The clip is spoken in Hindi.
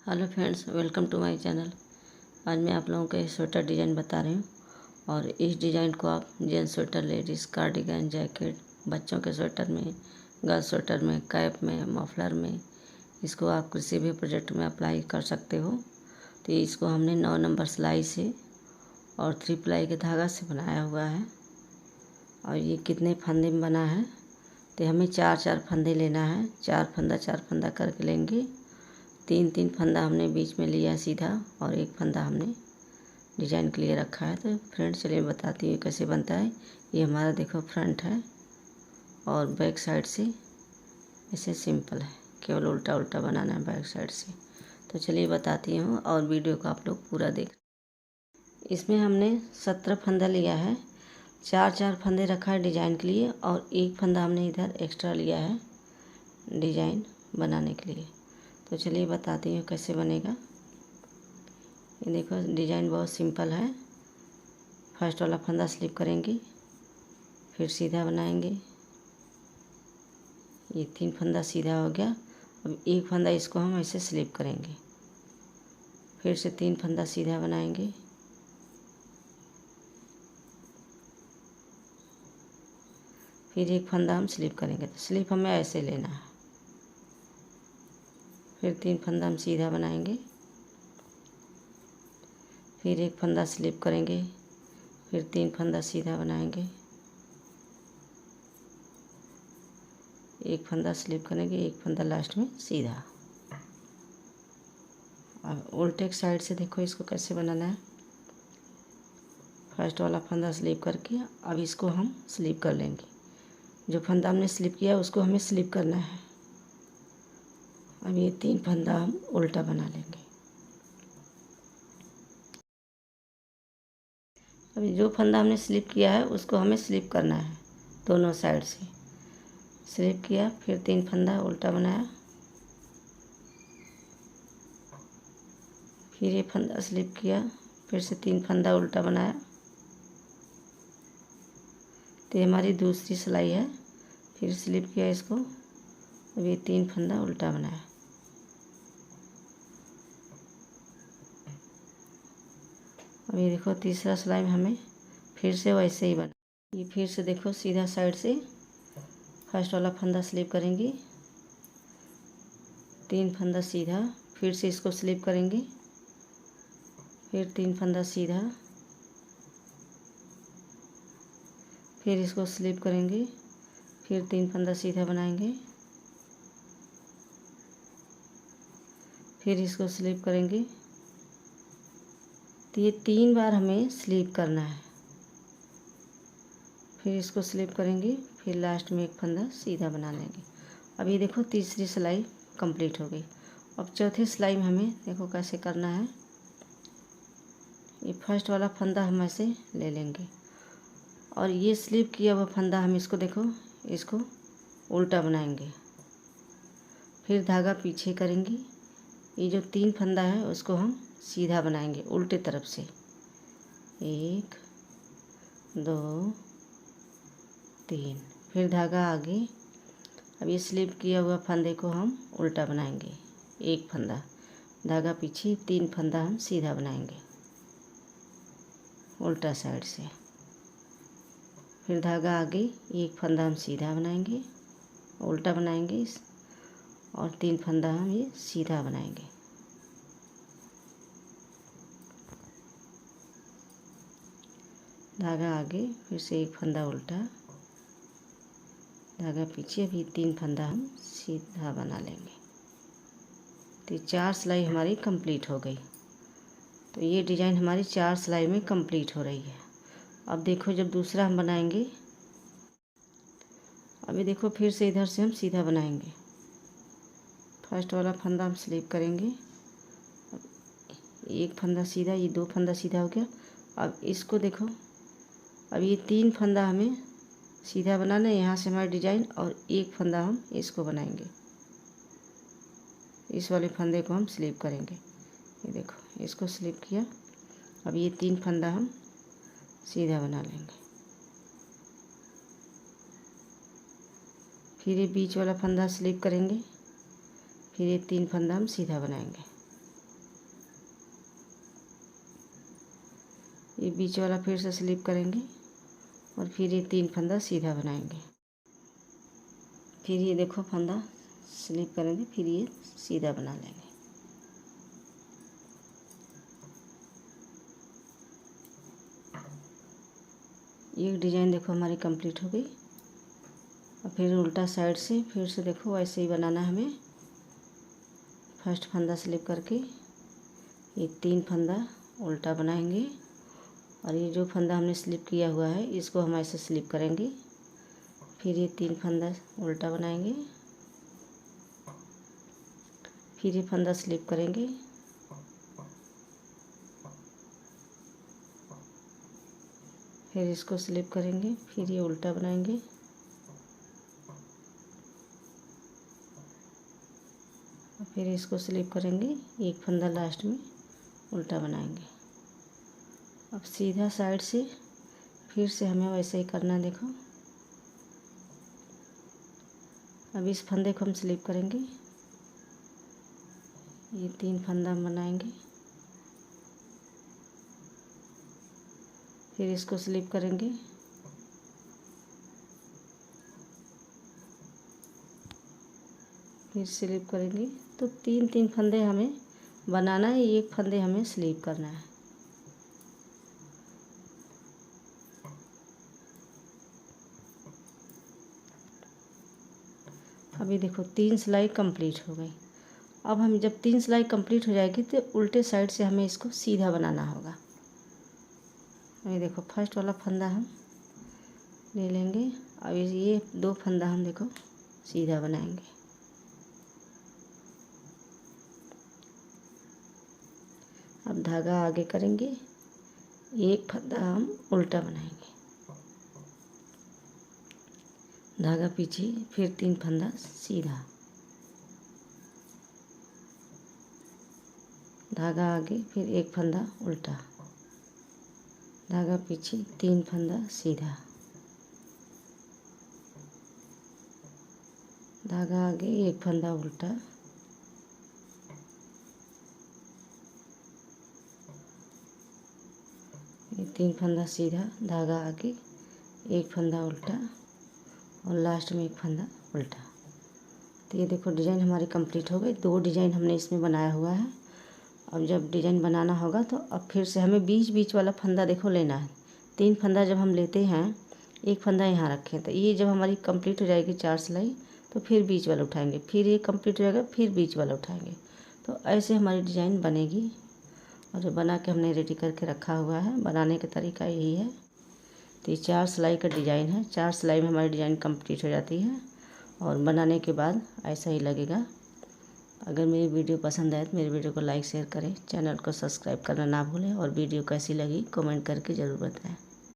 Hello friends, welcome to my channel. आज मैं आप लोगों को एक स्वेटर डिज़ाइन बता रही हूँ और इस डिज़ाइन को आप gents sweater, ladies cardigan, jacket, बच्चों के स्वेटर में, गर्ल्स स्वेटर में, कैप में, मफलर में, इसको आप किसी भी प्रोजेक्ट में अप्लाई कर सकते हो। तो इसको हमने 9 नंबर सिलाई से और 3 प्लाई के धागा से बनाया हुआ है। और ये कितने फंदे में बना है तो हमें 4-4 फंदे लेना है। 4 फंदा करके लेंगे। 3-3 फंदा हमने बीच में लिया सीधा और एक फंदा हमने डिजाइन के लिए रखा है। तो फ्रंट चलिए बताती हूँ कैसे बनता है। ये हमारा देखो फ्रंट है और बैक साइड से ऐसे सिंपल है, केवल उल्टा उल्टा बनाना है बैक साइड से। तो चलिए बताती हूँ और वीडियो को आप लोग पूरा देख। इसमें हमने 17 फंदा लिया है। 4-4 फंदे रखा है डिजाइन के लिए और एक फंदा हमने इधर एक्स्ट्रा लिया है डिजाइन बनाने के लिए। तो चलिए बताती हूँ कैसे बनेगा। ये देखो डिजाइन बहुत सिंपल है। फर्स्ट वाला फंदा स्लिप करेंगे, फिर सीधा बनाएंगे। ये 3 फंदा सीधा हो गया। अब एक फंदा इसको हम ऐसे स्लिप करेंगे, फिर से 3 फंदा सीधा बनाएंगे, फिर एक फंदा हम स्लिप करेंगे। तो स्लिप हमें ऐसे लेना है। फिर 3 फंदा हम सीधा बनाएंगे, फिर एक फंदा स्लिप करेंगे, फिर 3 फंदा सीधा बनाएंगे, एक फंदा स्लिप करेंगे, एक फंदा लास्ट में सीधा। और उल्टे साइड से देखो इसको कैसे बनाना है। फर्स्ट वाला फंदा स्लिप करके अब इसको हम स्लिप कर लेंगे। जो फंदा हमने स्लिप किया उसको हमें स्लिप करना है। अब ये 3 फंदा हम उल्टा बना लेंगे। अभी जो फंदा हमने स्लिप किया है उसको हमें स्लिप करना है दोनों साइड से। स्लिप किया, फिर 3 फंदा उल्टा बनाया, फिर ये फंदा स्लिप किया, फिर से 3 फंदा उल्टा बनाया। तो ये हमारी दूसरी सिलाई है। फिर स्लिप किया इसको, अब ये 3 फंदा उल्टा बनाया। अब ये देखो तीसरा सिलाई में हमें फिर से वैसे ही बना। ये फिर से देखो सीधा साइड से फर्स्ट वाला फंदा स्लिप करेंगे, 3 फंदा सीधा, फिर से इसको स्लिप करेंगे, फिर 3 फंदा सीधा, फिर इसको स्लिप करेंगे, फिर 3 फंदा सीधा बनाएंगे, फिर इसको स्लिप करेंगे। तो ये 3 बार हमें स्लिप करना है। फिर इसको स्लिप करेंगे, फिर लास्ट में एक फंदा सीधा बना लेंगे। अब ये देखो तीसरी सिलाई कंप्लीट हो गई। अब चौथी सिलाई में हमें देखो कैसे करना है। ये फर्स्ट वाला फंदा हम ऐसे ले लेंगे और ये स्लिप किया हुआ फंदा हम इसको देखो इसको उल्टा बनाएंगे, फिर धागा पीछे करेंगे। ये जो 3 फंदा है उसको हम सीधा बनाएंगे उल्टे तरफ से। 1 2 3, फिर धागा आगे। अब ये स्लिप किया हुआ फंदे को हम उल्टा बनाएंगे, एक फंदा, धागा पीछे, 3 फंदा हम सीधा बनाएंगे उल्टा साइड से। फिर धागा आगे, एक फंदा हम सीधा बनाएंगे, उल्टा बनाएंगे और 3 फंदा हम ये सीधा बनाएंगे। धागा आगे, फिर से एक फंदा उल्टा, धागा पीछे, भी 3 फंदा हम सीधा बना लेंगे। तो 4 सिलाई हमारी कंप्लीट हो गई। तो ये डिज़ाइन हमारी 4 सिलाई में कंप्लीट हो रही है। अब देखो जब दूसरा हम बनाएंगे, अभी देखो फिर से इधर से हम सीधा बनाएंगे। फर्स्ट वाला फंदा हम स्लिप करेंगे, एक फंदा सीधा, ये 2 फंदा सीधा हो गया। अब इसको देखो, अब ये 3 फंदा हमें सीधा बनाना है यहाँ से हमारा डिजाइन, और एक फंदा हम इसको बनाएंगे। इस वाले फंदे को हम स्लिप करेंगे। ये देखो इसको स्लिप किया। अब ये 3 फंदा हम सीधा बना लेंगे, फिर ये बीच वाला फंदा स्लिप करेंगे, फिर ये 3 फंदा हम सीधा बनाएंगे। ये बीच वाला फिर से स्लिप करेंगे और फिर ये 3 फंदा सीधा बनाएंगे। फिर ये देखो फंदा स्लिप करेंगे, फिर ये सीधा बना लेंगे। ये डिज़ाइन देखो हमारी कंप्लीट हो गई। और फिर उल्टा साइड से फिर से देखो ऐसे ही बनाना है हमें। फर्स्ट फंदा स्लिप करके ये 3 फंदा उल्टा बनाएंगे और ये जो फंदा हमने स्लिप किया हुआ है इसको हम ऐसे स्लिप करेंगे। फिर ये 3 फंदा उल्टा बनाएंगे, फिर ये फंदा स्लिप करेंगे, फिर इसको स्लिप करेंगे, फिर ये उल्टा बनाएंगे, फिर इसको स्लिप करेंगे, एक फंदा लास्ट में उल्टा बनाएंगे। अब सीधा साइड से फिर से हमें वैसे ही करना। देखो अब इस फंदे को हम स्लिप करेंगे, ये 3 फंदा बनाएंगे, फिर इसको स्लिप करेंगे, फिर स्लिप करेंगे। तो 3 फंदे हमें बनाना है, एक फंदे हमें स्लिप करना है। अभी देखो 3 सिलाई कंप्लीट हो गई। अब हम जब 3 सिलाई कंप्लीट हो जाएगी तो उल्टे साइड से हमें इसको सीधा बनाना होगा। अभी देखो फर्स्ट वाला फंदा हम ले लेंगे। अब ये 2 फंदा हम देखो सीधा बनाएंगे। अब धागा आगे करेंगे, एक फंदा हम उल्टा बनाएंगे, धागा पीछे, फिर 3 फंदा सीधा, धागा आगे, फिर एक फंदा उल्टा, धागा पीछे, 3 फंदा सीधा, धागा आगे, एक फंदा उल्टा, ये 3 फंदा सीधा, धागा आगे, एक फंदा उल्टा और लास्ट में एक फंदा उल्टा। तो ये देखो डिज़ाइन हमारी कंप्लीट हो गई। 2 डिज़ाइन हमने इसमें बनाया हुआ है। अब जब डिज़ाइन बनाना होगा तो अब फिर से हमें बीच बीच वाला फंदा देखो लेना है। 3 फंदा जब हम लेते हैं, एक फंदा यहाँ रखें, तो ये जब हमारी कंप्लीट हो जाएगी 4 सिलाई तो फिर बीच वाला उठाएंगे, फिर ये कंप्लीट हो जाएगा, फिर बीच वाला उठाएंगे। तो ऐसे हमारी डिज़ाइन बनेगी। और जो बना के हमने रेडी करके रखा हुआ है, बनाने का तरीका यही है। तो ये 4 सिलाई का डिज़ाइन है। 4 सिलाई में हमारी डिज़ाइन कंप्लीट हो जाती है और बनाने के बाद ऐसा ही लगेगा। अगर मेरी वीडियो पसंद आए तो मेरी वीडियो को लाइक शेयर करें, चैनल को सब्सक्राइब करना ना भूलें और वीडियो कैसी लगी कमेंट करके ज़रूर बताएं।